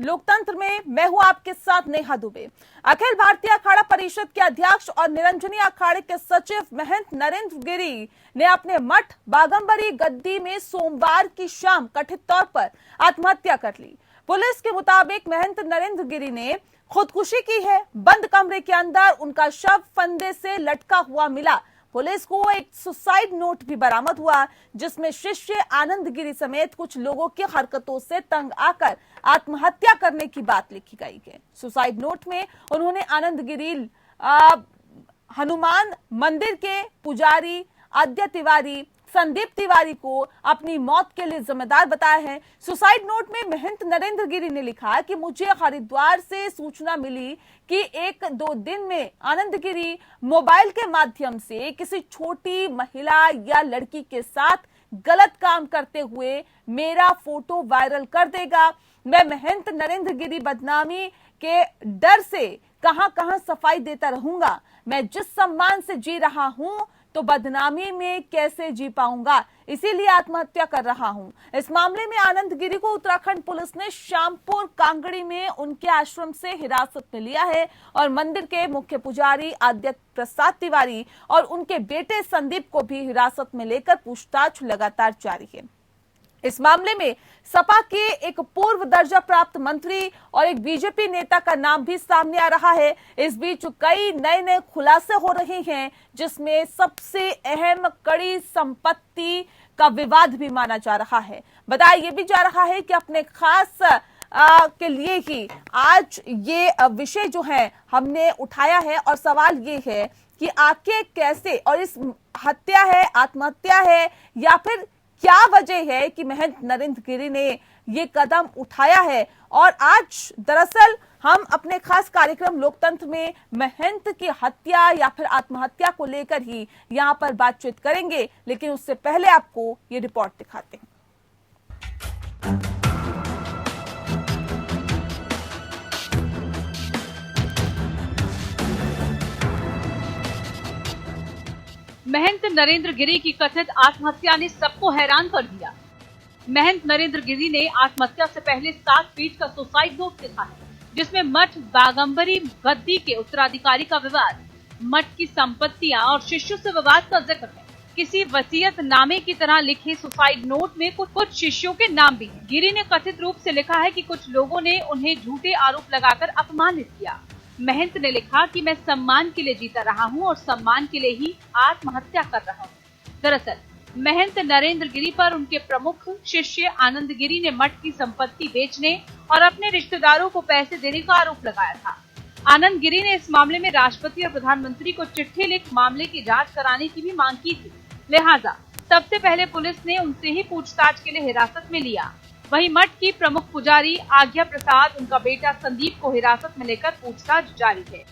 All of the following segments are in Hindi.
लोकतंत्र में मैं हूं आपके साथ नेहा दुबे। अखिल भारतीय अखाड़ा परिषद के अध्यक्ष और निरंजनी अखाड़े के सचिव महंत नरेंद्र गिरी ने अपने मठ बागंबरी गद्दी में सोमवार की शाम कथित तौर पर आत्महत्या कर ली। पुलिस के मुताबिक महंत नरेंद्र गिरी ने खुदकुशी की है। बंद कमरे के अंदर उनका शव फंदे से लटका हुआ मिला। पुलिस को एक सुसाइड नोट भी बरामद हुआ, जिसमें शिष्य आनंद गिरी समेत कुछ लोगों की हरकतों से तंग आकर आत्महत्या करने की बात लिखी गई है। सुसाइड नोट में उन्होंने आनंद गिरी हनुमान मंदिर के पुजारी आद्य तिवारी संदीप तिवारी को अपनी मौत के लिए जिम्मेदार बताया है। सुसाइड नोट में महंत नरेंद्र गिरी ने लिखा कि मुझे हरिद्वार से सूचना मिली कि 1-2 दिन में आनंद गिरी मोबाइल के माध्यम से किसी छोटी महिला या लड़की के साथ गलत काम करते हुए मेरा फोटो वायरल कर देगा। मैं महंत नरेंद्र गिरी बदनामी के डर से कहां सफाई देता रहूंगा। मैं जिस सम्मान से जी रहा हूं तो बदनामी में कैसे जी पाऊंगा, इसीलिए आत्महत्या कर रहा हूं। इस मामले में आनंद गिरी को उत्तराखंड पुलिस ने श्यामपुर कांगड़ी में उनके आश्रम से हिरासत में लिया है और मंदिर के मुख्य पुजारी आद्य प्रसाद तिवारी और उनके बेटे संदीप को भी हिरासत में लेकर पूछताछ लगातार जारी है। इस मामले में सपा के एक पूर्व दर्जा प्राप्त मंत्री और एक बीजेपी नेता का नाम भी सामने आ रहा है। इस बीच कई नए खुलासे हो रहे हैं, जिसमें सबसे अहम कड़ी संपत्ति का विवाद भी माना जा रहा है। बताया यह भी जा रहा है कि अपने खास के लिए ही आज ये विषय जो है हमने उठाया है और सवाल ये है कि आखिर कैसे, और इस हत्या है, आत्महत्या है या फिर क्या वजह है कि महंत नरेंद्र गिरी ने ये कदम उठाया है। और आज दरअसल हम अपने खास कार्यक्रम लोकतंत्र में महंत की हत्या या फिर आत्महत्या को लेकर ही यहां पर बातचीत करेंगे, लेकिन उससे पहले आपको ये रिपोर्ट दिखाते हैं। महंत नरेंद्र गिरी की कथित आत्महत्या ने सबको हैरान कर दिया। महंत नरेंद्र गिरी ने आत्महत्या से पहले 7 पेज का सुसाइड नोट लिखा है, जिसमें मठ बागंबरी गद्दी के उत्तराधिकारी का विवाद, मठ की संपत्तियां और शिष्यों से विवाद का जिक्र है। किसी वसीयत नामे की तरह लिखे सुसाइड नोट में कुछ शिष्यों के नाम भी हैं। गिरी ने कथित रूप से लिखा है कि कुछ लोगों ने उन्हें झूठे आरोप लगाकर अपमानित किया। महंत ने लिखा कि मैं सम्मान के लिए जीता रहा हूं और सम्मान के लिए ही आत्महत्या कर रहा हूं। दरअसल महंत नरेंद्र गिरी पर उनके प्रमुख शिष्य आनंद गिरी ने मठ की संपत्ति बेचने और अपने रिश्तेदारों को पैसे देने का आरोप लगाया था। आनंद गिरी ने इस मामले में राष्ट्रपति और प्रधानमंत्री को चिट्ठी लिख मामले की जांच कराने की भी मांग की थी। लिहाजा सबसे पहले पुलिस ने उनसे ही पूछताछ के लिए हिरासत में लिया। वहीं मठ की प्रमुख पुजारी आज्ञा प्रसाद, उनका बेटा संदीप को हिरासत में लेकर पूछताछ जारी है।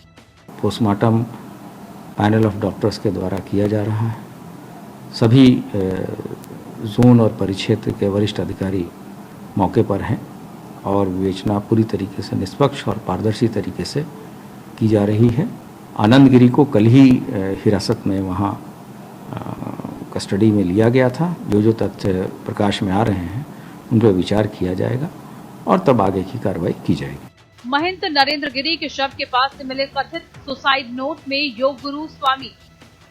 पोस्टमार्टम पैनल ऑफ डॉक्टर्स के द्वारा किया जा रहा है। सभी जोन और परिक्षेत्र के वरिष्ठ अधिकारी मौके पर हैं और विवेचना पूरी तरीके से निष्पक्ष और पारदर्शी तरीके से की जा रही है। आनंद गिरी को कल ही हिरासत में वहाँ कस्टडी में लिया गया था। जो तथ्य प्रकाश में आ रहे हैं उन पर विचार किया जाएगा और तब आगे की कार्रवाई की जाएगी। महंत नरेंद्र गिरी के शव के पास से मिले कथित सुसाइड नोट में योग गुरु स्वामी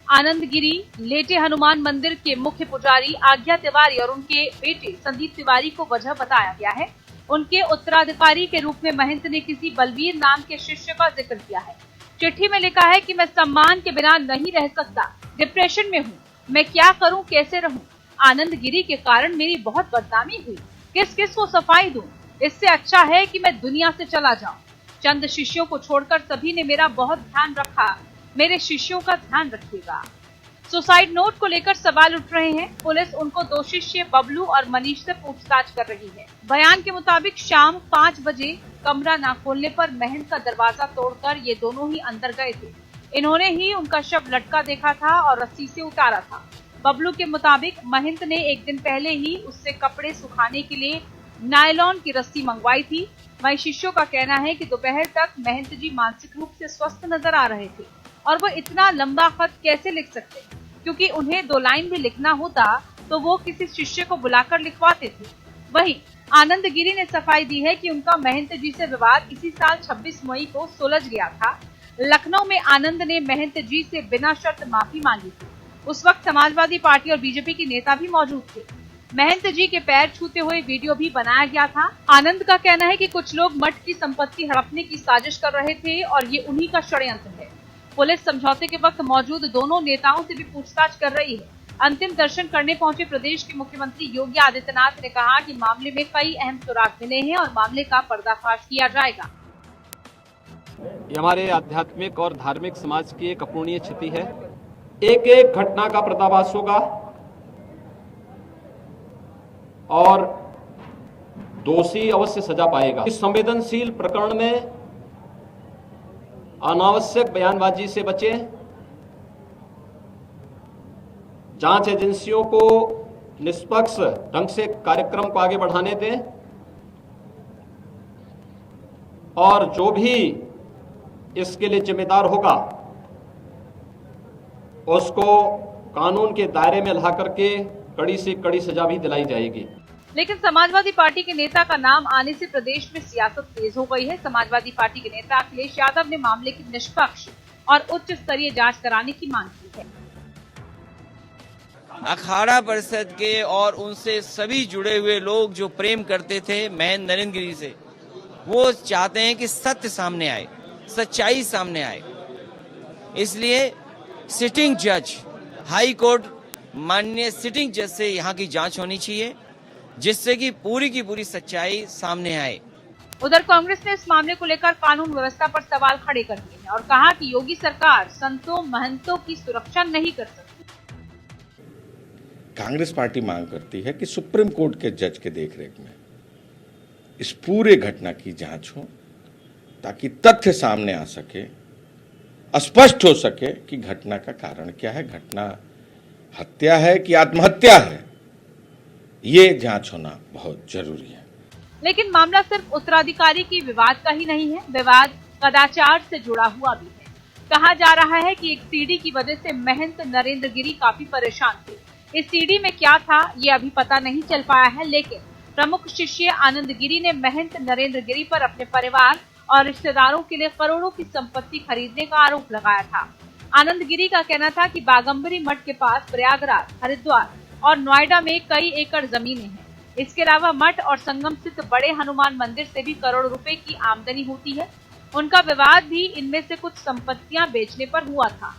आनंद गिरी, लेटे हनुमान मंदिर के मुख्य पुजारी आज्ञा तिवारी और उनके बेटे संदीप तिवारी को वजह बताया गया है। उनके उत्तराधिकारी के रूप में महंत ने किसी बलवीर नाम के शिष्य का जिक्र किया है। चिट्ठी में लिखा है कि मैं सम्मान के बिना नहीं रह सकता, डिप्रेशन में हूँ, मैं क्या करूँ, कैसे रहूँ। आनंद गिरी के कारण मेरी बहुत बदनामी हुई, किस किस को सफाई दूं, इससे अच्छा है कि मैं दुनिया से चला जाऊं। चंद शिष्यों को छोड़कर सभी ने मेरा बहुत ध्यान रखा, मेरे शिष्यों का ध्यान रखिएगा। सुसाइड नोट को लेकर सवाल उठ रहे हैं। पुलिस उनको 2 शिष्य बबलू और मनीष से पूछताछ कर रही है। बयान के मुताबिक शाम 5 बजे कमरा न खोलने पर महंत का दरवाजा तोड़कर ये दोनों ही अंदर गए थे। इन्होंने ही उनका शव लटका देखा था और रस्सी से उतारा था। बबलू के मुताबिक महंत ने एक दिन पहले ही उससे कपड़े सुखाने के लिए नायलॉन की रस्सी मंगवाई थी। वहीं शिष्यों का कहना है कि दोपहर तक महंत जी मानसिक रूप से स्वस्थ नजर आ रहे थे और वो इतना लंबा खत कैसे लिख सकते, क्योंकि उन्हें 2 लाइन भी लिखना होता तो वो किसी शिष्य को बुलाकर लिखवाते थे। वहीं आनंद गिरी ने सफाई दी है कि उनका महंत जी से विवाद इसी साल 26 मई को सुलझ गया था। लखनऊ में आनंद ने महंत जी से बिना शर्त माफी मांगी थी। उस वक्त समाजवादी पार्टी और बीजेपी के नेता भी मौजूद थे। महंत जी के पैर छूते हुए वीडियो भी बनाया गया था। आनंद का कहना है कि कुछ लोग मठ की संपत्ति हड़पने की साजिश कर रहे थे और ये उन्हीं का षड्यंत्र है। पुलिस समझौते के वक्त मौजूद दोनों नेताओं से भी पूछताछ कर रही है। अंतिम दर्शन करने पहुंचे प्रदेश के मुख्यमंत्री योगी आदित्यनाथ ने कहा कि मामले में कई अहम सुराग मिले हैं और मामले का पर्दाफाश किया जाएगा। ये हमारे आध्यात्मिक और धार्मिक समाज की एक अपूर्णीय क्षति है। एक एक घटना का पर्दाफाश होगा और दोषी अवश्य सजा पाएगा। इस संवेदनशील प्रकरण में अनावश्यक बयानबाजी से बचें। जांच एजेंसियों को निष्पक्ष ढंग से कार्यक्रम को आगे बढ़ाने दें और जो भी इसके लिए जिम्मेदार होगा उसको कानून के दायरे में ला करके कड़ी से कड़ी सजा भी दिलाई जाएगी। लेकिन समाजवादी पार्टी के नेता का नाम आने से प्रदेश में सियासत तेज हो गई है। समाजवादी पार्टी के नेता अखिलेश यादव ने मामले की निष्पक्ष और उच्च स्तरीय जांच कराने की मांग की है। अखाड़ा परिषद के और उनसे सभी जुड़े हुए लोग जो प्रेम करते थे महंत नरेंद्र गिरी से, वो चाहते हैं कि सत्य सामने आए, सच्चाई सामने आए। इसलिए सिटिंग जज, हाई कोर्ट माननीय सिटिंग जज से यहाँ की जांच होनी चाहिए, जिससे कि पूरी की पूरी सच्चाई सामने आए। उधर कांग्रेस ने इस मामले को लेकर कानून व्यवस्था पर सवाल खड़े कर दिए हैं और कहा कि योगी सरकार संतों महंतों की सुरक्षा नहीं कर सकती। कांग्रेस पार्टी मांग करती है कि सुप्रीम कोर्ट के जज के देखरेख में इस पूरे घटना की जांच हो, ताकि तथ्य सामने आ सके, स्पष्ट हो सके कि घटना का कारण क्या है, घटना हत्या है कि आत्महत्या है। ये जांच होना बहुत जरूरी है। लेकिन मामला सिर्फ उत्तराधिकारी की विवाद का ही नहीं है, विवाद कदाचार से जुड़ा हुआ भी है। कहा जा रहा है कि एक सीडी की वजह से महंत नरेंद्र गिरी काफी परेशान थे। इस सीडी में क्या था ये अभी पता नहीं चल पाया है, लेकिन प्रमुख शिष्य आनंद गिरी ने महंत नरेंद्र गिरी पर अपने परिवार और रिश्तेदारों के लिए करोड़ों की संपत्ति खरीदने का आरोप लगाया था। आनंद गिरी का कहना था कि बागंबरी मठ के पास प्रयागराज, हरिद्वार और नोएडा में कई एकड़ जमीनें हैं। इसके अलावा मठ और संगम स्थित बड़े हनुमान मंदिर से भी करोड़ रुपए की आमदनी होती है। उनका विवाद भी इनमें से कुछ संपत्तियां बेचने पर हुआ था।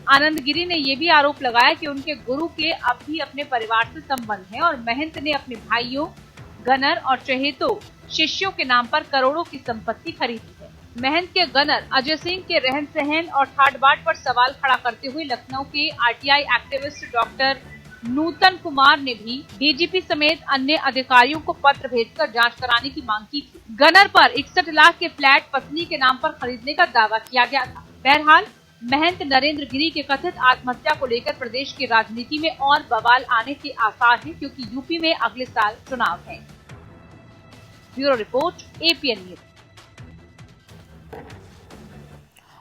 आनंद गिरी ने ये भी आरोप लगाया कि उनके गुरु के अब भी अपने परिवार से संबंध है और महंत ने अपने भाइयों, गनर और चहेतों शिष्यों के नाम पर करोड़ों की संपत्ति खरीदी है। महंत के गनर अजय सिंह के रहन सहन और ठाट बाट पर सवाल खड़ा करते हुए लखनऊ के आरटीआई एक्टिविस्ट डॉक्टर नूतन कुमार ने भी डीजीपी समेत अन्य अधिकारियों को पत्र भेजकर जांच कराने की मांग की थी। गनर पर 61 लाख के फ्लैट पत्नी के नाम पर खरीदने का दावा किया गया था। बहरहाल महंत नरेंद्र गिरी के कथित आत्महत्या को लेकर प्रदेश की राजनीति में और बवाल आने के आसार हैं, क्योंकि यूपी में अगले साल चुनाव है। Bureau report, APN news.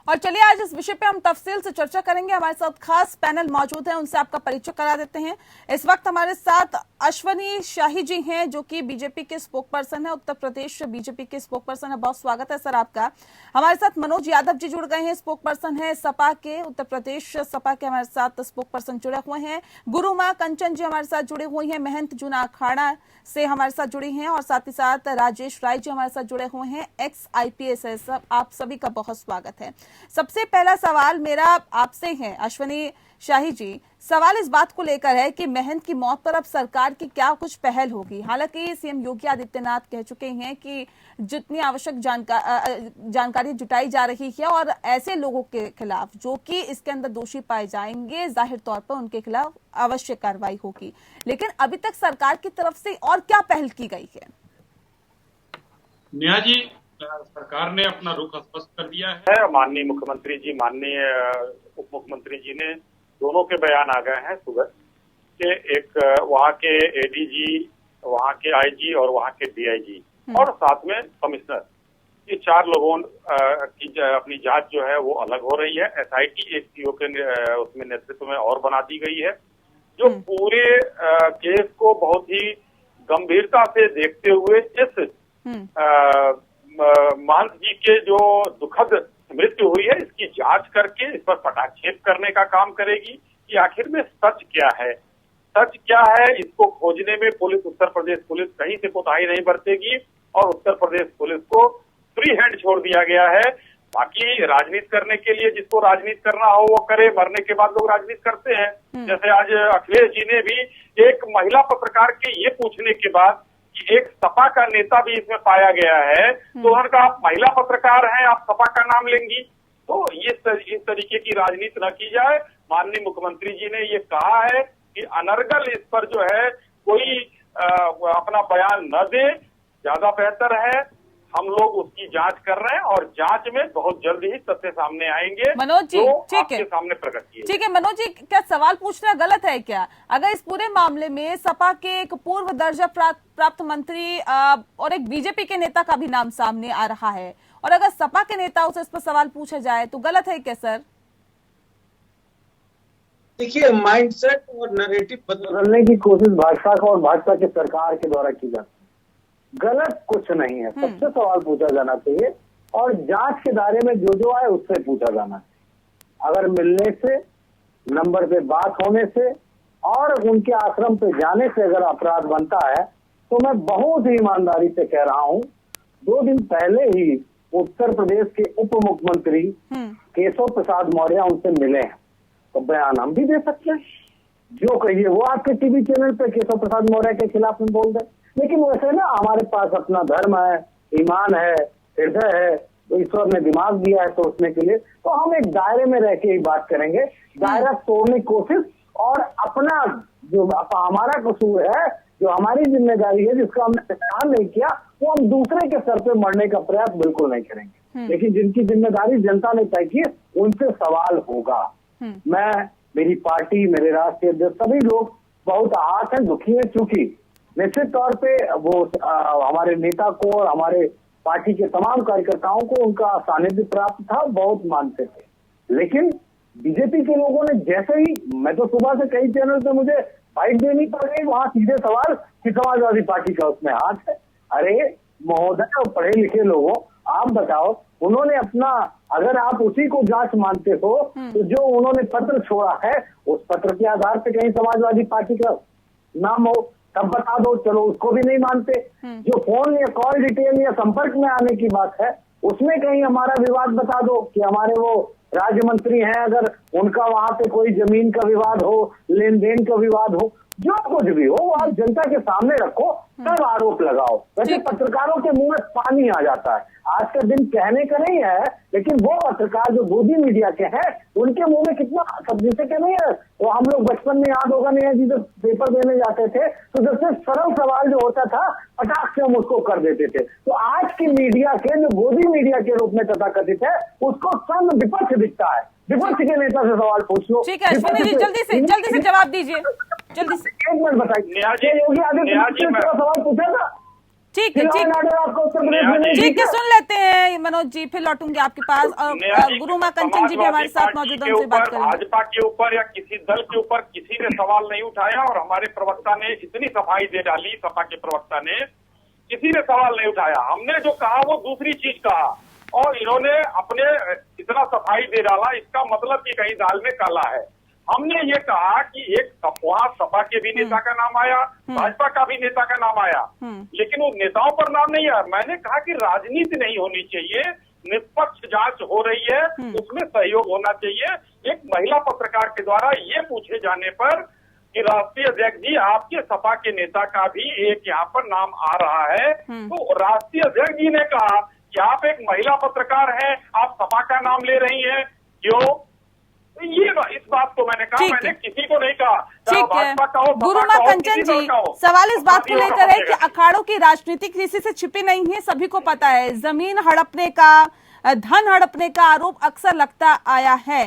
और चलिए आज इस विषय पे हम तफसील से चर्चा करेंगे। हमारे साथ खास पैनल मौजूद है, उनसे आपका परिचय करा देते हैं। इस वक्त हमारे साथ अश्वनी शाही जी हैं, जो कि बीजेपी के स्पोक पर्सन है, उत्तर प्रदेश बीजेपी के स्पोक पर्सन है। बहुत स्वागत है सर आपका। हमारे साथ मनोज यादव जी जुड़ गए हैं, स्पोक पर्सन है सपा के, उत्तर प्रदेश सपा के हमारे साथ स्पोक पर्सन जुड़े हुए हैं। गुरुमा कंचन जी हमारे साथ जुड़े हुए हैं, महंत जूना अखाड़ा से हमारे साथ जुड़ी हैं, और साथ ही साथ राजेश राय जी हमारे साथ जुड़े हुए हैं, एक्स IPS है। सब आप सभी का बहुत स्वागत है। सबसे पहला सवाल मेरा आपसे है अश्वनी शाही जी, सवाल इस बात को लेकर है कि महंत की मौत पर अब सरकार की क्या कुछ पहल होगी। हालांकि सीएम योगी आदित्यनाथ कह चुके हैं कि जितनी आवश्यक जानकारी जुटाई जा रही है और ऐसे लोगों के खिलाफ जो कि इसके अंदर दोषी पाए जाएंगे, जाहिर तौर पर उनके खिलाफ अवश्य कार्रवाई होगी। लेकिन अभी तक सरकार की तरफ से और क्या पहल की गई है? नेहा जी, सरकार ने अपना रुख स्पष्ट कर दिया है। माननीय मुख्यमंत्री जी, माननीय उप मुख्यमंत्री जी ने दोनों के बयान आ गए हैं सुबह के, एक वहाँ के ADG, वहाँ के IG और वहाँ के DIG और साथ में कमिश्नर, ये 4 लोगों की अपनी जांच जो है वो अलग हो रही है। SIT एक CO के उसमें नेतृत्व में और बना दी गई है, जो पूरे केस को बहुत ही गंभीरता से देखते हुए इस महंत जी के जो दुखद मृत्यु हुई है इसकी जांच करके इस पर पटाक्षेप करने का काम करेगी कि आखिर में सच क्या है। सच क्या है इसको खोजने में पुलिस, उत्तर प्रदेश पुलिस कहीं से कोताही नहीं बरतेगी और उत्तर प्रदेश पुलिस को फ्री हैंड छोड़ दिया गया है। बाकी राजनीति करने के लिए जिसको राजनीति करना हो वो करे, मरने के बाद लोग राजनीति करते हैं। जैसे आज अखिलेश जी ने भी एक महिला पत्रकार के ये पूछने के बाद कि एक सपा का नेता भी इसमें पाया गया है तो उन्होंने कहा आप महिला पत्रकार हैं, आप सपा का नाम लेंगी। तो ये इस तरीके की राजनीति न की जाए। माननीय मुख्यमंत्री जी ने ये कहा है कि अनर्गल इस पर जो है कोई अपना बयान न दे, ज्यादा बेहतर है। हम लोग उसकी जांच कर रहे हैं और जांच में बहुत जल्द ही तथ्य सामने आएंगे। मनोज जी, ठीक है, सामने प्रकट किए। ठीक है मनोज जी, क्या सवाल पूछना गलत है क्या? अगर इस पूरे मामले में सपा के एक पूर्व दर्जा प्राप्त मंत्री और एक बीजेपी के नेता का भी नाम सामने आ रहा है और अगर सपा के नेताओं से इस पर सवाल पूछा जाए तो गलत है क्या सर? देखिए, माइंडसेट और नैरेटिव बदलने की कोशिश भाजपा का और भाजपा की सरकार के द्वारा की जाती है। गलत कुछ नहीं है, सबसे सवाल पूछा जाना चाहिए और जांच के दायरे में जो आए उससे पूछा जाना चाहिए। अगर मिलने से, नंबर पे बात होने से और उनके आश्रम पे जाने से अगर अपराध बनता है तो मैं बहुत ही ईमानदारी से कह रहा हूं, 2 दिन पहले ही उत्तर प्रदेश के उप मुख्यमंत्री केशव प्रसाद मौर्य उनसे मिले हैं, तो बयान हम भी दे सकते हैं। जो कहिए वो आपके टीवी चैनल पे केशव प्रसाद मौर्य के खिलाफ में बोल दें। लेकिन वैसे ना हमारे पास अपना धर्म है, ईमान है, हृदय है, तो ईश्वर ने दिमाग दिया है सोचने के लिए, तो हम एक दायरे में रह के ही बात करेंगे। दायरा तोड़ने की कोशिश और अपना जो हमारा कसूर है, जो हमारी जिम्मेदारी है, जिसका हमने पहचान नहीं किया, वो हम दूसरे के सर पे मरने का प्रयास बिल्कुल नहीं करेंगे। लेकिन जिनकी जिम्मेदारी जनता ने तय की उनसे सवाल होगा। मैं, मेरी पार्टी, मेरे राष्ट्रीय अध्यक्ष, सभी लोग बहुत आहत हैं, दुखी हैं, चूंकि निश्चित तौर पे वो हमारे नेता को और हमारे पार्टी के तमाम कार्यकर्ताओं को उनका सानिध्य प्राप्त था, बहुत मानते थे। लेकिन बीजेपी के लोगों ने जैसे ही, मैं तो सुबह से कई चैनल पे मुझे फाइट देनी पड़ गई, वहां सीधे सवाल कि समाजवादी पार्टी का उसमें हाथ है। अरे महोदय और पढ़े लिखे लोगों, आप बताओ, उन्होंने अपना, अगर आप उसी को जांच मानते हो तो जो उन्होंने पत्र छोड़ा है उस पत्र के आधार पे कहीं समाजवादी पार्टी का नाम हो तब बता दो, चलो उसको भी नहीं मानते। जो फोन या कॉल डिटेल या संपर्क में आने की बात है उसमें कहीं हमारा विवाद बता दो कि हमारे वो राज्य मंत्री हैं, अगर उनका वहां पे कोई जमीन का विवाद हो, लेन देन का विवाद हो, जो कुछ भी हो, आप जनता के सामने रखो, तब आरोप लगाओ। वैसे पत्रकारों के मुंह में पानी आ जाता है। आज का दिन कहने का नहीं है, लेकिन वो पत्रकार जो गोदी मीडिया के हैं उनके मुंह में कितना सब्जी से क्या नहीं है। वो हम लोग बचपन में, याद होगा नहीं है जी, जब पेपर देने जाते थे तो जैसे सरल सवाल जो होता था फटाक से हम उसको कर देते थे। तो आज की मीडिया के जो गोदी मीडिया के रूप में तथाकथित है उसको सब विपक्ष दिखता है। विपक्ष के नेता से सवाल पूछ लो। ठीक है अश्विनी जी, जल्दी से जवाब दीजिए, जल्दी से। 1 मिनट बताइए, योगी आदित्यनाथ ने सवाल पूछा था? ठीक है, ठीक है, सुन लेते हैं मनोज जी, फिर लौटूंगे आपके पास। गुरुमा कंचन जी भी हमारे साथ मौजूद हैं, उनसे बात करेंगे। भाजपा के ऊपर या किसी दल के ऊपर किसी ने सवाल नहीं उठाया और हमारे प्रवक्ता ने इतनी सफाई दे डाली, सपा के प्रवक्ता ने, किसी ने सवाल नहीं उठाया। हमने जो कहा वो दूसरी चीज कहा और इन्होंने अपने इतना सफाई दे डाला, इसका मतलब कि कहीं दाल में काला है। हमने ये कहा कि एक वहां सपा के भी नेता का नाम आया, भाजपा का भी नेता का नाम आया, लेकिन उन नेताओं पर नाम नहीं आया। मैंने कहा कि राजनीति नहीं होनी चाहिए, निष्पक्ष जांच हो रही है, उसमें सहयोग होना चाहिए। एक महिला पत्रकार के द्वारा ये पूछे जाने पर कि राष्ट्रीय अध्यक्ष जी आपके सपा के नेता का भी एक यहाँ पर नाम आ रहा है, तो राष्ट्रीय अध्यक्ष जी ने कहा कि आप एक महिला पत्रकार हैं, आप सपा का नाम ले रही हैं, क्यों? ये इस बात को मैंने कहा, मैंने किसी को नहीं कहा। ठीक है, गुरुमा कंचन जी, सवाल इस बात को लेकर है कि अखाड़ों की राजनीति किसी से छिपी नहीं है, सभी को पता है। जमीन हड़पने का, धन हड़पने का आरोप अक्सर लगता आया है।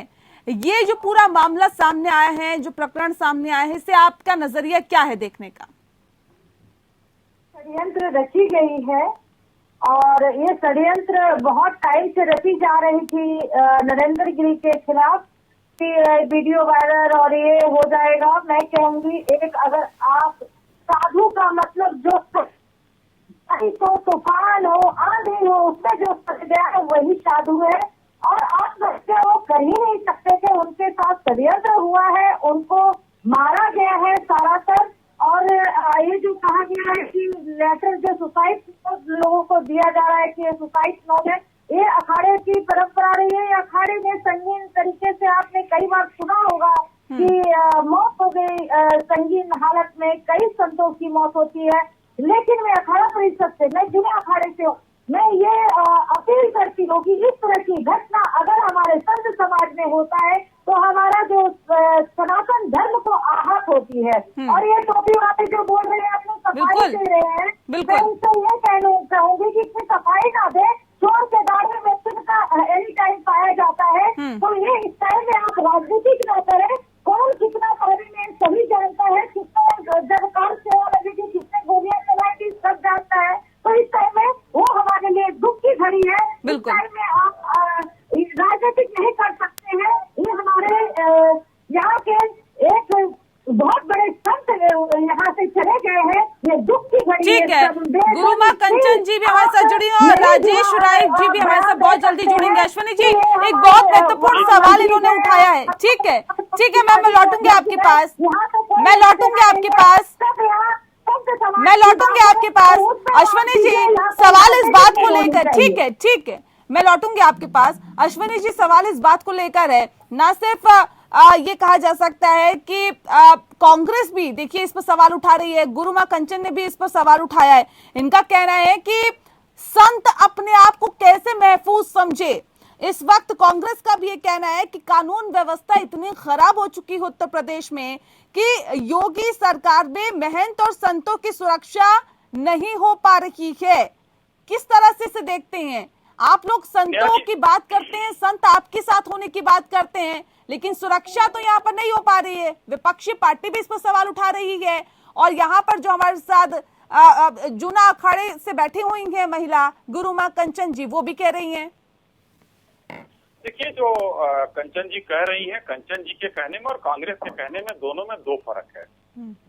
ये जो पूरा मामला सामने आया है, जो प्रकरण सामने आया है, इससे आपका नजरिया क्या है देखने का? षड्यंत्र रची गई है और ये षड्यंत्र बहुत टाइम से रची जा रही थी नरेंद्र गिरी के खिलाफ कि वीडियो वायरल और ये हो जाएगा। मैं कहूंगी, एक अगर आप साधु साधु का मतलब जो तो तूफान हो, आंधी हो, उससे जो फंस गया है वही साधु है। और आप बच्चे वो कर ही नहीं सकते थे, उनके साथ षड्यंत्र हुआ है, उनको मारा गया है सरासर। और ये जो कहा गया है कि लेटर जो सुसाइड लोगों को दिया जा रहा है कि ये सुसाइड नोट है, ये अखाड़े की परंपरा रही है। अखाड़े में संगीन तरीके से आपने कई बार सुना होगा कि मौत हो गई संगीन हालत में, कई संतों की मौत होती है। लेकिन मैं अखाड़ा परिषद से, मैं जुड़े अखाड़े से हूँ, मैं ये अपील करती हूँ कि इस तरह की घटना अगर हमारे संत समाज में होता है तो हमारा जो सनातन धर्म को आहत होती है। और ये टोपी वाले जो बोल रहे हैं अपनी सफाई दे रहे हैं, मैं उनसे ये कहूंगी कि इतनी सफाई ना दे। चोर के दाढ़े में तिनका एनी टाइम पाया जाता है, तो ये इस टाइम में आप राजनीतिक न करें। कौन कितना पानी में सभी जानता है, कितना जब कार सेवा लगेगी, कितने गोलियां चलाएगी, सब जानता है। तो इस टाइम में वो हमारे लिए दुख की घड़ी है। इस टाइम में आप राजनीतिक नहीं कर सकते हैं। ये हमारे यहाँ के एक बहुत बड़े संत यहाँ से चले गए हैं, ये दुख की घड़ी है। ठीक है, गुरुमा कंचन जी भी हमारे साथ जुड़ी हैं और राजेश राय जी भी हमारे साथ बहुत जल्दी जुड़ेंगे। अश्विनी जी, एक बहुत महत्वपूर्ण सवाल इन्होंने उठाया है। ठीक है, ठीक है मैम, मैं लौटूंगी आपके पास, मैं लौटूंगी आपके पास, मैं लौटूंगी आपके पास। अश्विनी जी, सवाल इस बात को लेकर, ठीक है ठीक है, मैं लौटूंगी आपके पास। अश्विनी जी, सवाल इस बात को लेकर है, ना सिर्फ ये कहा जा सकता है कि कांग्रेस भी देखिए इस पर सवाल उठा रही है, गुरुमा कंचन ने भी इस पर सवाल उठाया है। इनका कहना है कि संत अपने आप को कैसे महफूज समझे। इस वक्त कांग्रेस का भी ये कहना है कि कानून व्यवस्था इतनी खराब हो चुकी है उत्तर प्रदेश में कि योगी सरकार में महंत और संतों की सुरक्षा नहीं हो पा रही है। किस तरह से इसे देखते हैं आप लोग? संतों की बात करते हैं, संत आपके साथ होने की बात करते हैं, लेकिन सुरक्षा तो यहाँ पर नहीं हो पा रही है। विपक्षी पार्टी भी इस पर सवाल उठा रही है और यहाँ पर जो हमारे साथ जूना अखाड़े से बैठी हुई है महिला गुरुमा कंचन जी, वो भी कह रही हैं। देखिए, जो कंचन जी कह रही हैं, कंचन जी के कहने में और कांग्रेस के कहने में दोनों में दो फर्क है।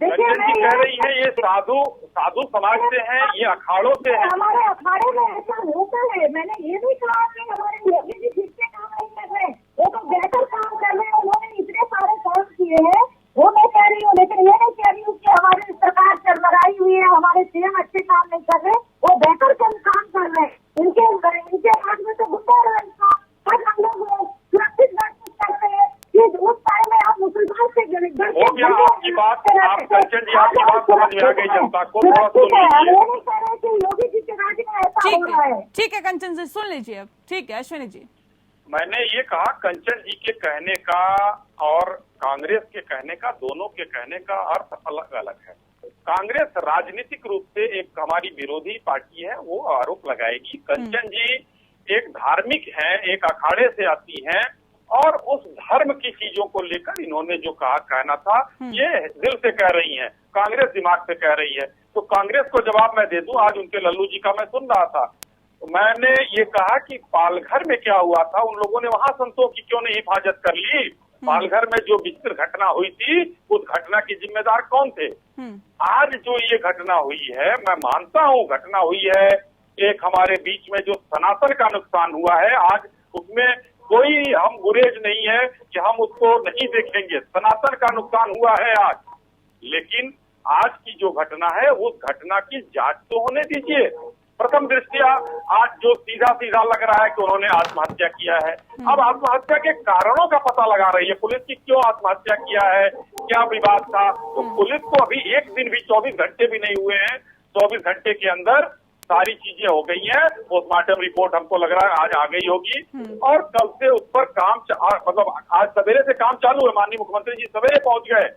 कंचन जी कह रही है ये साधु समाज से है, ये अखाड़ों से है। हमारे अखाड़े में ऐसा होता है। मैंने ये भी कहा कि हमारे योगी जी ठीक से काम नहीं कर रहे, वो तो बेहतर काम कर रहे हैं, उन्होंने इतने सारे काम किए हैं, वो मैं कह रही हूँ। लेकिन ये नहीं कह रही हूँ कि हमारी सरकार चरमराई हुई है, हमारे सीएम अच्छे काम नहीं कर रहे, वो बेहतर काम कर रहे हैं। इनके हाथ में तो गुंडा राज था, हर हम लोग सुरक्षित करते हैं। उस टाइम में आप मुसलमान से हो गया आपकी बात, आप कंचन जी आपकी बात समझ में आ गई जनता को। योगी जी के राज्य में ऐसा हो रहा है। ठीक है कंचन जी, सुन लीजिए अब। ठीक है अश्विनी जी, मैंने ये कहा कंचन जी के कहने का और कांग्रेस के कहने का, दोनों के कहने का अर्थ अलग अलग है। कांग्रेस राजनीतिक रूप से एक हमारी विरोधी पार्टी है, वो आरोप लगाएगी। कंचन जी एक धार्मिक है, एक अखाड़े से आती हैं और उस धर्म की चीजों को लेकर इन्होंने जो कहना था ये दिल से कह रही हैं, कांग्रेस दिमाग से कह रही है। तो कांग्रेस को जवाब मैं दे दूं। आज उनके लल्लू जी का मैं सुन रहा था, तो मैंने ये कहा कि पालघर में क्या हुआ था, उन लोगों ने वहां संतों की क्यों नहीं हिफाजत कर ली? पालघर में जो विचित्र घटना हुई थी, उस घटना के जिम्मेदार कौन थे? आज जो ये घटना हुई है, मैं मानता हूँ घटना हुई है, एक हमारे बीच में जो सनातन का नुकसान हुआ है, आज उसमें कोई हम गुरेज नहीं है कि हम उसको नहीं देखेंगे। सनातन का नुकसान हुआ है आज, लेकिन आज की जो घटना है उस घटना की जांच तो होने दीजिए। प्रथम दृष्टिया आज जो सीधा सीधा लग रहा है कि उन्होंने आत्महत्या किया है। अब आत्महत्या के कारणों का पता लगा रही है पुलिस की, क्यों आत्महत्या किया है, क्या विवाद था। तो पुलिस को अभी एक दिन भी 24 घंटे भी नहीं हुए हैं, 24 घंटे के अंदर सारी चीजें हो गई हैं। पोस्टमार्टम रिपोर्ट हमको लग रहा है आज आ गई होगी और कल से उस पर काम मतलब आज सवेरे से काम चालू है। माननीय मुख्यमंत्री जी सवेरे पहुंच गए,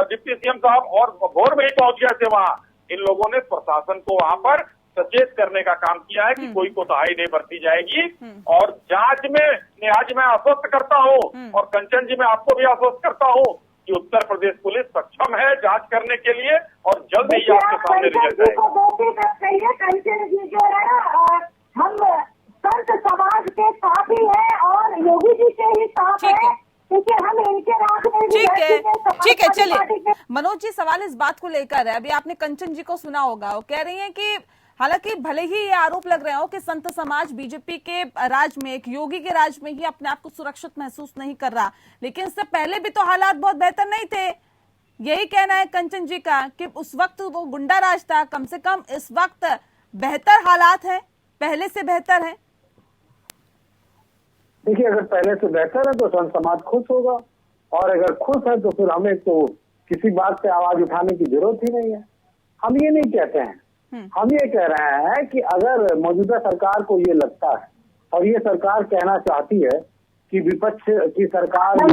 डिप्टी सीएम साहब और भोर में ही पहुंच गए थे वहां। इन लोगों ने प्रशासन को वहां पर सचेत करने का काम किया है कि कोई कोताही नहीं बरती जाएगी। और जांच में आज मैं आश्वस्त करता हूं और कंचन जी मैं आपको भी आश्वस्त करता हूं कि उत्तर प्रदेश पुलिस सक्षम है जांच करने के लिए और जल्द ही आपके सामने रिजल्ट आएगा। कंचन जी जो है हम संत समाज के साथ ही है और योगी जी के ही साथ है, क्योंकि हम इनके राज में ठीक है चलिए मनोज जी, सवाल इस बात को लेकर है, अभी आपने कंचन जी को सुना होगा, वो कह रही हैं कि हालांकि भले ही ये आरोप लग रहे हो कि संत समाज बीजेपी के राज में, एक योगी के राज में ही अपने आप को सुरक्षित महसूस नहीं कर रहा, लेकिन इससे पहले भी तो हालात बहुत बेहतर नहीं थे। यही कहना है कंचन जी का कि उस वक्त वो गुंडा राज था, कम से कम इस वक्त बेहतर हालात हैं, पहले से बेहतर है। देखिए, अगर पहले से बेहतर है तो संत समाज खुश होगा, और अगर खुश है तो फिर हमें तो किसी बात पे आवाज उठाने की जरूरत ही नहीं है। हम ये नहीं कहते हैं, हम ये कह रहे हैं कि अगर मौजूदा सरकार को ये लगता है और ये सरकार कहना चाहती है कि विपक्ष की सरकार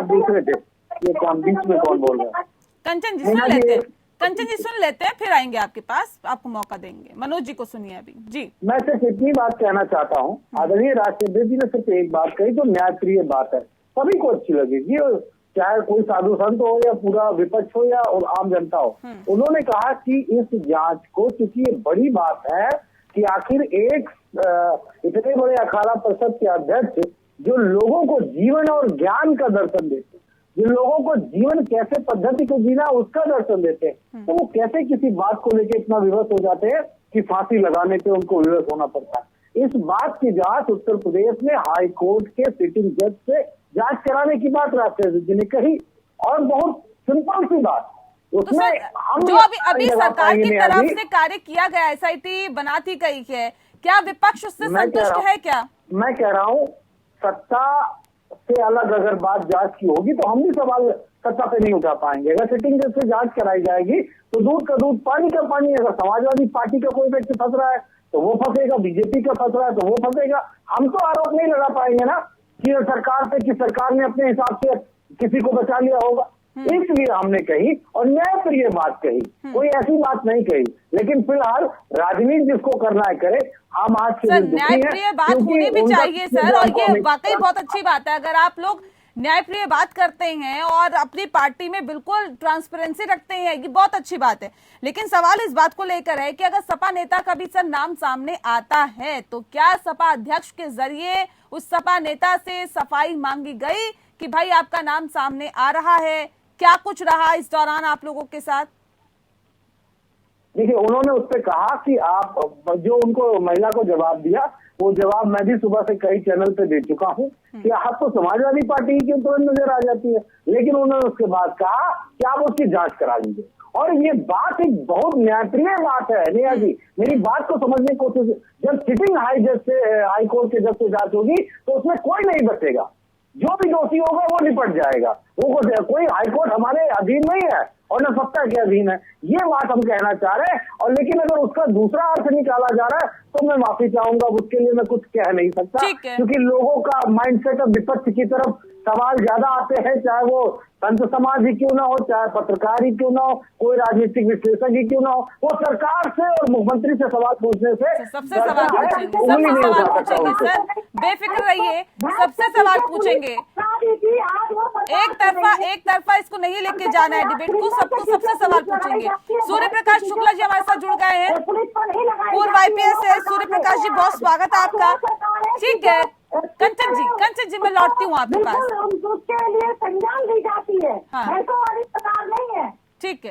दूसरे थे, ये कौन बीच में कौन बोल रहा है? कंचन जी सुन लेते हैं, कंचन जी सुन लेते हैं, फिर आएंगे आपके पास, आपको मौका देंगे। मनोज जी को सुनिए अभी जी। मैं सिर्फ इतनी बात कहना चाहता हूँ, आदरणीय राजचंद्र जी ने सिर्फ एक बात कही जो न्यायप्रिय बात है, सभी को अच्छी लगेगी, चाहे कोई साधु संत हो या पूरा विपक्ष हो या आम जनता हो। उन्होंने कहा कि इस जांच को, क्योंकि ये बड़ी बात है कि आखिर एक इतने बड़े अखाड़ा परिषद के अध्यक्ष जो लोगों को जीवन और ज्ञान का दर्शन देते, जिन लोगों को जीवन कैसे पद्धति को जीना उसका दर्शन देते हैं, तो वो कैसे किसी बात को लेकर इतना विवश हो जाते हैं कि फांसी लगाने पे उनको विवश होना पड़ता है। इस बात की जांच उत्तर प्रदेश में हाई कोर्ट के सिटिंग जज से जांच कराने की बात राष्ट्रपति जी ने कही, और बहुत सिंपल सी बात उसमें तो जो अभी सरकार की तरफ से कार्य किया गया, SIT बनाती गई है, क्या विपक्ष उससे संतुष्ट है? क्या मैं कह रहा हूँ, सत्ता से अलग अगर बात जांच की होगी तो हम भी सवाल सत्ता पे नहीं उठा पाएंगे। अगर सिटिंग जज से जांच कराई जाएगी तो दूध का दूध पानी का पानी। अगर समाजवादी पार्टी का कोई व्यक्ति फंस रहा है तो वो फंसेगा, बीजेपी का फंस रहा है तो वो फंसेगा। हम तो आरोप नहीं लगा पाएंगे ना कि सरकार पे, कि सरकार ने अपने हिसाब से किसी को बचा लिया होगा। इसलिए हमने कही और न्यायप्रिय बात कही, कोई ऐसी बात नहीं कही। लेकिन फिलहाल राजनीति जिसको करना है करे। हम आज के न्यायप्रिय बात होनी भी चाहिए सर, और ये वाकई बहुत अच्छी बात है अगर आप लोग न्यायप्रिय बात करते हैं और अपनी पार्टी में बिल्कुल ट्रांसपेरेंसी रखते हैं, ये बहुत अच्छी बात है। लेकिन सवाल इस बात को लेकर है कि अगर सपा नेता का भी सर नाम सामने आता है तो क्या सपा अध्यक्ष के जरिए उस सपा नेता से सफाई मांगी गई कि भाई आपका नाम सामने आ रहा है? क्या कुछ रहा इस दौरान आप लोगों के साथ? देखिए, उन्होंने उस पर कहा कि आप जो उनको महिला को जवाब दिया, वो जवाब मैं भी सुबह से कई चैनल पे दे चुका हूँ कि आपको समाजवादी पार्टी की तुरंत नजर आ जाती है। लेकिन उन्होंने उसके बाद कहा कि आप उसकी जांच करा लीजिए, और ये बात एक बहुत न्यायप्रिय बात है। नेहा जी, मेरी बात को समझने की कोशिश, जब सिटिंग हाई कोर्ट के जज से जांच होगी तो उसमें कोई नहीं बचेगा, जो भी दोषी होगा वो निपट जाएगा। वो कोई हाईकोर्ट हमारे अधीन नहीं है और न सत्ता के अधीन है, ये बात हम कहना चाह रहे हैं। और लेकिन अगर उसका दूसरा अर्थ निकाला जा रहा है तो मैं माफी चाहूंगा, उसके लिए मैं कुछ कह नहीं सकता, क्योंकि लोगों का माइंडसेट अब विपक्ष की तरफ सवाल ज्यादा आते हैं, चाहे वो संत समाज ही क्यों ना हो, चाहे पत्रकार ही क्यों ना हो, कोई राजनीतिक विश्लेषक ही क्यों ना हो, वो सरकार से और मुख्यमंत्री से सवाल पूछने से सबसे सवाल पूछेंगे सर, बेफिक्र रहिए, सबसे सवाल पूछेंगे। एक तरफा इसको नहीं लेके जाना है डिबेट को, सबको सबसे सवाल पूछेंगे। सूर्य प्रकाश शुक्ला जी हमारे साथ जुड़ गए हैं, पूर्व IPS है। सूर्य प्रकाश जी, बहुत स्वागत है आपका। ठीक है कंचन जी मैं लौटती हूँ आपके पास। उसके लिए संज्ञान दी जाती है, ऐसा वाली सरकार नहीं है। ठीक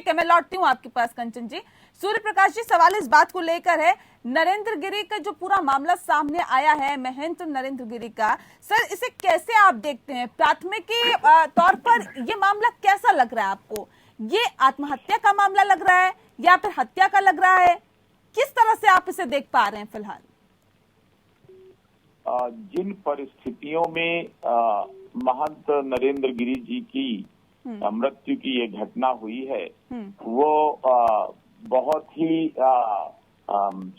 है, मैं लौटती हूँ आपके पास कंचन जी। सूर्य प्रकाश जी, सवाल इस बात को लेकर है, नरेंद्र गिरी का जो पूरा मामला सामने आया है, महंत नरेंद्र गिरी का, सर इसे कैसे आप देखते हैं? प्राथमिकी तौर पर ये मामला कैसा लग रहा है आपको? ये आत्महत्या का मामला लग रहा है या फिर हत्या का लग रहा है? किस तरह से आप इसे देख पा रहे हैं फिलहाल? जिन परिस्थितियों में महंत नरेंद्र गिरी जी की मृत्यु की ये घटना हुई है, वो बहुत ही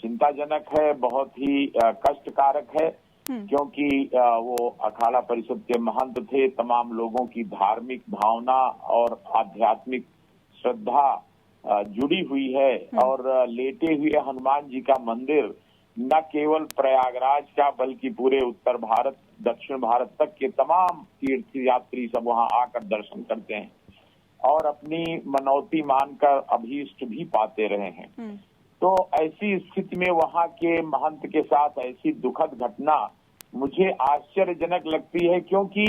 चिंताजनक है, बहुत ही कष्टकारक है, क्योंकि वो अखाड़ा परिषद के महंत थे। तमाम लोगों की धार्मिक भावना और आध्यात्मिक श्रद्धा जुड़ी हुई है, और लेटे हुए हनुमान जी का मंदिर न केवल प्रयागराज का बल्कि पूरे उत्तर भारत, दक्षिण भारत तक के तमाम तीर्थ यात्री सब वहां आकर दर्शन करते हैं और अपनी मनौती मानकर अभीष्ट भी पाते रहे हैं। तो ऐसी स्थिति में वहां के महंत के साथ ऐसी दुखद घटना मुझे आश्चर्यजनक लगती है, क्योंकि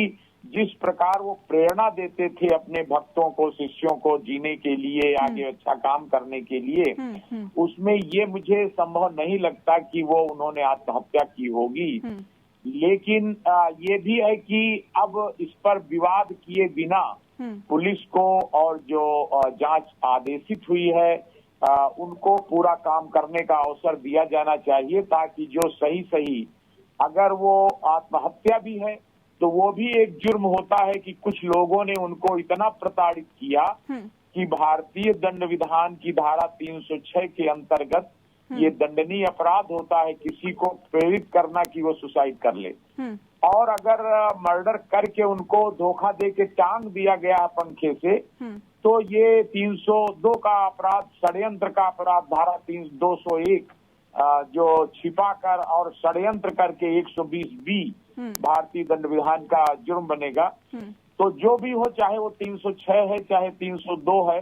जिस प्रकार वो प्रेरणा देते थे अपने भक्तों को, शिष्यों को जीने के लिए, आगे अच्छा काम करने के लिए, उसमें ये मुझे संभव नहीं लगता कि वो उन्होंने आत्महत्या की होगी। लेकिन ये भी है कि अब इस पर विवाद किए बिना पुलिस को और जो जांच आदेशित हुई है उनको पूरा काम करने का अवसर दिया जाना चाहिए, ताकि जो सही अगर वो आत्महत्या भी है तो वो भी एक जुर्म होता है कि कुछ लोगों ने उनको इतना प्रताड़ित किया कि भारतीय दंड विधान की धारा 306 के अंतर्गत ये दंडनीय अपराध होता है किसी को प्रेरित करना कि वो सुसाइड कर ले। और अगर मर्डर करके उनको धोखा दे के टांग दिया गया पंखे से, तो ये 302 का अपराध, षड्यंत्र का अपराध, धारा 201 जो छिपा कर और षड्यंत्र करके 120B भारतीय दंड विधान का जुर्म बनेगा। तो जो भी हो, चाहे वो 306 है चाहे 302 है,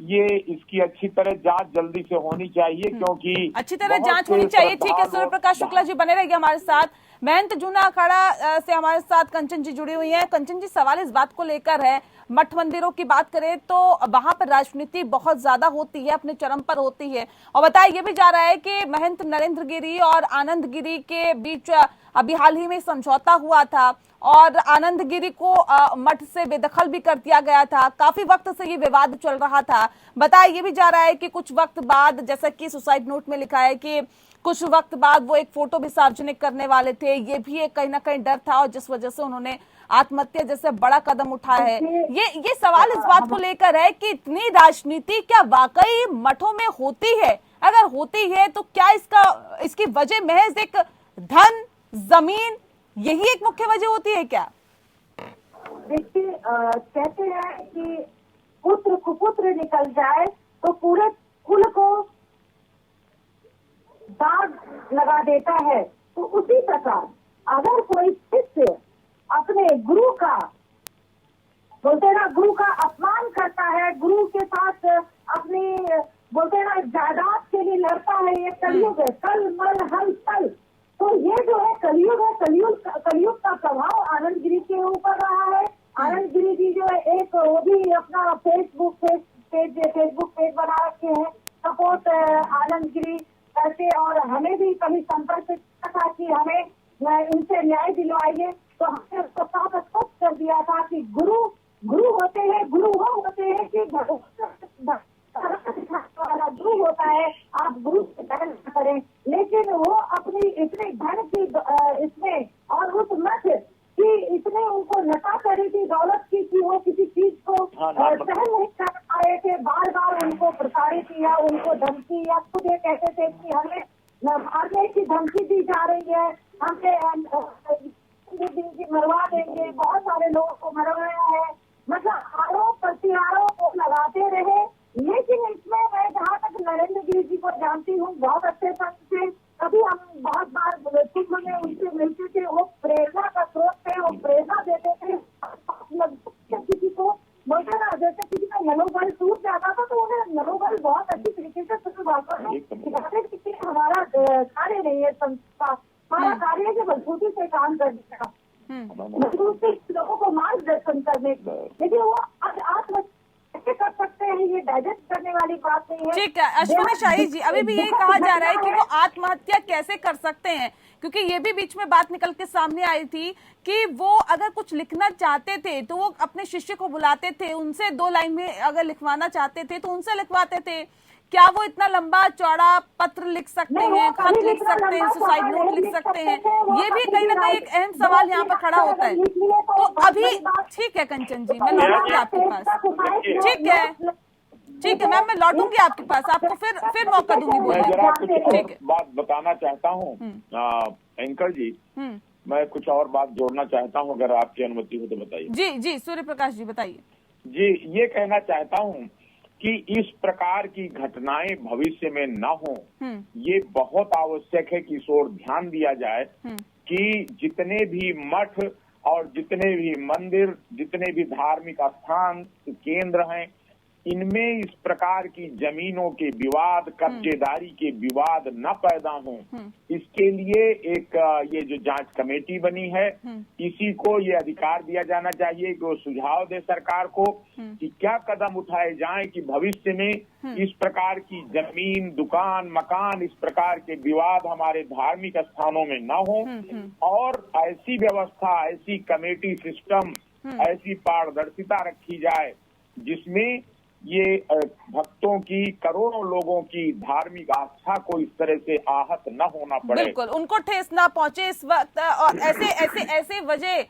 ये इसकी अच्छी तरह जांच जल्दी से होनी चाहिए, क्योंकि अच्छी तरह जांच होनी चाहिए। ठीक है, सूर्य प्रकाश शुक्ला जी बने रहिए हमारे साथ। महंत जूना अखाड़ा से हमारे साथ कंचन जी जुड़ी हुई हैं। कंचन जी, सवाल इस बात को लेकर है, मठ मंदिरों की बात करें तो वहां पर राजनीति बहुत ज्यादा होती है, अपने चरम पर होती है, और बताया यह भी जा रहा है कि महंत नरेंद्र गिरी और आनंद गिरी के बीच अभी हाल ही में समझौता हुआ था और आनंद गिरी को मठ से बेदखल भी कर दिया गया था। काफी वक्त से ये विवाद चल रहा था। बताया ये भी जा रहा है कि कुछ वक्त बाद, जैसा कि सुसाइड नोट में लिखा है कि कुछ वक्त बाद वो एक फोटो भी सार्वजनिक करने वाले थे, ये भी एक कहीं ना कहीं डर था और जिस वजह से उन्होंने आत्महत्या जैसे बड़ा कदम उठाया है। ये सवाल इस बात को लेकर है कि इतनी राजनीति क्या वाकई मठों में होती है? अगर होती है तो क्या इसकी वजह महज एक धन, जमीन, यही एक मुख्य वजह होती है क्या? देखिए, कहते हैं कि पुत्र कुपुत्र निकल जाए तो पूरे कुल को दाग लगा देता है। तो उसी प्रकार अगर कोई शिष्य अपने गुरु का, बोलते ना, गुरु का अपमान करता है, गुरु के साथ अपनी, बोलते ना, जायदाद के लिए लड़ता है, ये कलयुग है, कल मल हल तल। तो ये जो है कलयुग है, कलयुग का प्रभाव आनंद गिरी के ऊपर रहा है। आनंद गिरी जी जो है एक वो भी अपना फेसबुक पेज बना रखे हैं, सपोर्ट आनंद गिरी करके, और हमें भी कभी संपर्क किया था कि हमें इनसे न्याय दिलवाइए, तो हमने उसको साफ स्पष्ट कर दिया था कि गुरु होते हैं, गुरु वो होते हैं कि वाला गुरु होता है, आप गुरु से डर न करें। लेकिन वो अपनी इतने धन की इसमें और उस मत कि इतने उनको नशा करी थी दौलत की कि वो किसी चीज को सहन नहीं कर पाए थे। बार बार उनको प्रताड़ित किया, उनको धमकी, या खुद ये कहते थे कि हमें मारने की धमकी दी जा रही है, हमें मरवा देंगे, बहुत सारे लोगों को मरवाया है, मतलब आरोप प्रत्यारोप को लगाते रहे। लेकिन इसमें मैं जहाँ तक नरेंद्र गिरी जी को जानती हूँ, बहुत अच्छे संत थे, कभी हम बहुत बार सुबह में उनसे मिलते थे, वो प्रेरणा का स्रोत थे, वो प्रेरणा देते थे। किसी को बोलते ना, जैसे किसी का मनोबल टूट जाता था तो उन्हें मनोबल बहुत अच्छी तरीके से सिखाते थे। हमारा कार्य नहीं है संस्था, हमारा कार्य है कि मजबूती से काम करने का, मजबूती से लोगों को मार्गदर्शन करने का। लेकिन वो आत्म कर सकते हैं, ये डाइजेस्ट करने वाली बात नहीं है। ठीक है अश्विनी शाही जी, अभी भी यही कहा जा रहा है कि वो आत्महत्या कैसे कर सकते हैं, क्योंकि ये भी बीच में बात निकल के सामने आई थी कि वो अगर कुछ लिखना चाहते थे तो वो अपने शिष्य को बुलाते थे, उनसे 2 लाइन में अगर लिखवाना चाहते थे तो उनसे लिखवाते थे। क्या वो इतना लंबा चौड़ा पत्र लिख सकते हैं, खत लिख सकते हैं, सुसाइड नोट लिख सकते हैं? ये भी कहीं ना कहीं एक अहम सवाल यहाँ पर खड़ा होता है। तो अभी ठीक है कंचन जी, मैं लौटूंगी आपके पास। ठीक है मैम, मैं लौटूंगी आपके पास, आपको फिर मौका दूंगी बोलने। ठीक है, बात बताना चाहता हूँ एंकर जी, मैं कुछ और बात जोड़ना चाहता हूँ, अगर आपकी अनुमति हो तो बताइए। जी सूर्य प्रकाश जी बताइए। जी, ये कहना चाहता हूँ कि इस प्रकार की घटनाएं भविष्य में न हो, ये बहुत आवश्यक है कि इस ओर ध्यान दिया जाए कि जितने भी मठ और जितने भी मंदिर, जितने भी धार्मिक स्थान केंद्र हैं, इनमें इस प्रकार की जमीनों के विवाद, कब्जेदारी के विवाद न पैदा हों, इसके लिए एक ये जो जांच कमेटी बनी है, इसी को ये अधिकार दिया जाना चाहिए कि वो सुझाव दे सरकार को कि क्या कदम उठाए जाएं कि भविष्य में इस प्रकार की जमीन, दुकान, मकान, इस प्रकार के विवाद हमारे धार्मिक स्थानों में न हो, और ऐसी व्यवस्था, ऐसी कमेटी सिस्टम, ऐसी पारदर्शिता रखी जाए जिसमें ये भक्तों की, करोड़ों लोगों की धार्मिक आस्था को इस तरह से आहत न होना पड़े। बिल्कुल, उनको ठेस ना पहुंचे इस वक्त। और ऐसे वजह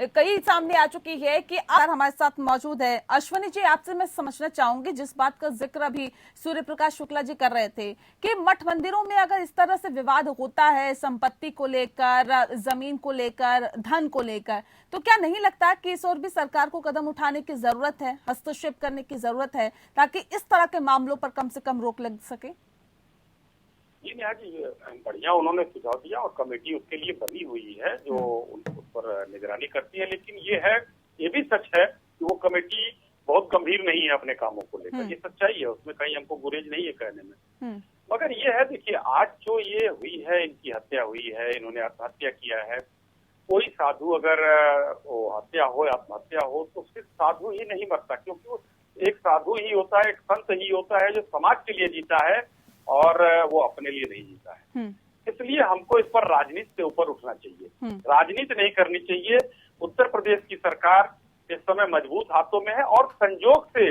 कई सामने आ चुकी है कि आज हमारे साथ मौजूद है अश्वनी जी। आपसे मैं समझना चाहूंगी जिस बात का जिक्र अभी सूर्य प्रकाश शुक्ला जी कर रहे थे कि मठ मंदिरों में अगर इस तरह से विवाद होता है संपत्ति को लेकर, जमीन को लेकर, धन को लेकर, तो क्या नहीं लगता कि इस ओर भी सरकार को कदम उठाने की जरूरत है, हस्तक्षेप करने की जरूरत है ताकि इस तरह के मामलों पर कम से कम रोक लग सके? जी नेहा जी, बढ़िया उन्होंने सुझाव दिया और कमेटी उसके लिए बनी हुई है जो उस पर निगरानी करती है। लेकिन ये भी सच है कि वो कमेटी बहुत गंभीर नहीं है अपने कामों को लेकर, ये सच्चाई है, उसमें कहीं हमको गुरेज नहीं है कहने में। मगर ये है, देखिए आज जो ये हुई है, इनकी हत्या हुई है, इन्होंने आत्महत्या किया है। कोई साधु अगर वो हत्या हो, आत्महत्या हो, तो सिर्फ साधु ही नहीं मरता, क्योंकि वो एक साधु ही होता है, एक संत ही होता है जो समाज के लिए जीता है और वो अपने लिए नहीं जीता है। इसलिए हमको इस पर राजनीति से ऊपर उठना चाहिए, राजनीति नहीं करनी चाहिए। उत्तर प्रदेश की सरकार इस समय मजबूत हाथों में है और संजोग से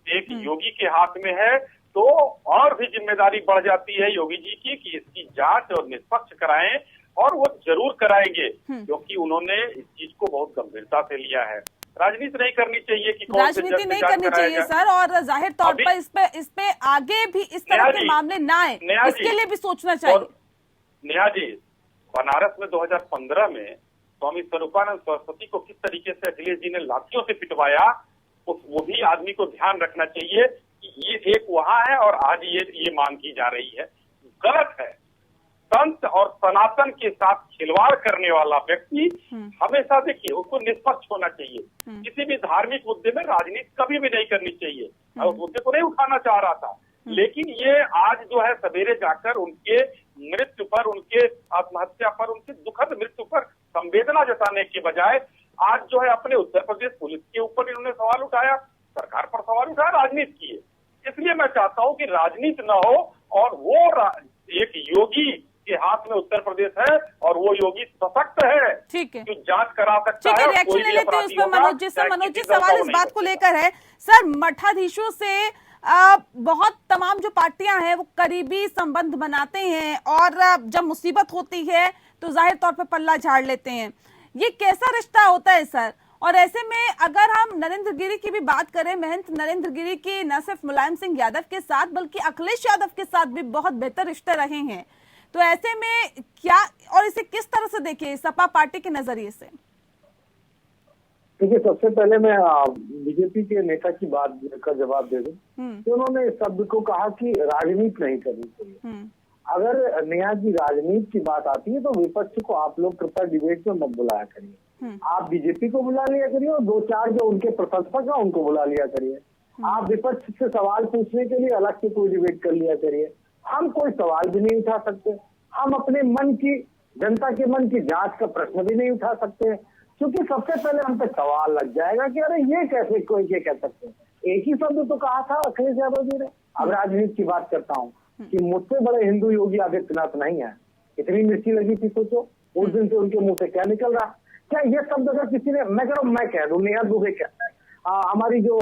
एक योगी के हाथ में है, तो और भी जिम्मेदारी बढ़ जाती है योगी जी की कि इसकी जांच और निष्पक्ष कराएं, और वो जरूर कराएंगे क्योंकि उन्होंने इस चीज को बहुत गंभीरता से लिया है। राजनीति नहीं करनी चाहिए कि राजनीति नहीं करनी चाहिए सर, और जाहिर तौर पर इस पे आगे भी इस तरह के मामले ना आए, इसके लिए भी सोचना चाहिए। नेहा जी, बनारस में 2015 में स्वामी स्वरूपानंद सरस्वती को किस तरीके से अखिलेश जी ने लाठियों से पिटवाया, वो भी आदमी को ध्यान रखना चाहिए कि ये एक वहां है और आज ये मांग की जा रही है, गलत है। संत और सनातन के साथ खिलवाड़ करने वाला व्यक्ति हमेशा, देखिए, उसको निष्पक्ष होना चाहिए। किसी भी धार्मिक मुद्दे में राजनीति कभी भी नहीं करनी चाहिए। मैं उस मुद्दे को नहीं उठाना चाह रहा था, लेकिन ये आज जो है सवेरे जाकर उनके मृत्यु पर, उनके आत्महत्या पर, उनकी दुखद मृत्यु पर संवेदना जताने के बजाय आज जो है अपने उत्तर प्रदेश पुलिस के ऊपर इन्होंने सवाल उठाया, सरकार पर सवाल उठाया, राजनीति किए। इसलिए मैं चाहता हूं कि राजनीति न हो और वो एक योगी के हाथ में उत्तर प्रदेश है और वो योगी सशक्त है, ठीक है, जो जांच करा सकता है। रिएक्शन ले लेते हैं उस पर मनोज जी से। मनोज जी, सवाल इस बात को लेकर है सर, मठाधीशों से बहुत तमाम जो पार्टियां हैं वो करीबी संबंध बनाते हैं और जब मुसीबत होती है तो जाहिर तौर पर पल्ला झाड़ लेते हैं। ये कैसा रिश्ता होता है सर? और ऐसे में अगर हम नरेंद्र गिरी की भी बात करें, महंत नरेंद्र गिरी की न सिर्फ मुलायम सिंह यादव के साथ बल्कि अखिलेश यादव के साथ भी बहुत बेहतर रिश्ते रहे हैं, तो ऐसे में क्या और इसे किस तरह से देखिए सपा पार्टी के नजरिए से? देखिए, सबसे पहले मैं बीजेपी के नेता की बात का जवाब दे दूं कि उन्होंने इस शब्द को कहा कि राजनीति नहीं करनी चाहिए। अगर नेहा जी राजनीति की बात आती है तो विपक्ष को आप लोग कृपया डिबेट में मत बुलाया करिए। आप बीजेपी को बुला लिया करिए और दो चार जो उनके प्रशंसक है उनको बुला लिया करिए। आप विपक्ष से सवाल पूछने के लिए अलग से कोई डिबेट कर लिया करिए। हम कोई सवाल भी नहीं उठा सकते, हम अपने मन की, जनता के मन की जांच का प्रश्न भी नहीं उठा सकते, क्योंकि सबसे पहले हम पे सवाल लग जाएगा कि अरे ये कैसे कोई ये कह सकते हैं। एक ही शब्द तो कहा था अखिलेश यादव जी ने। अब राजनीति की बात करता हूँ कि मुझसे बड़े हिंदू योगी आदित्यनाथ नहीं है। इतनी मिर्ची लगी थी, सोचो उस दिन से उनके मुंह से क्या निकल रहा। क्या ये शब्द अगर किसी ने, मैं कह रहा हूँ, मैं कह दूं, नेहा दुबे कहता है, हमारी जो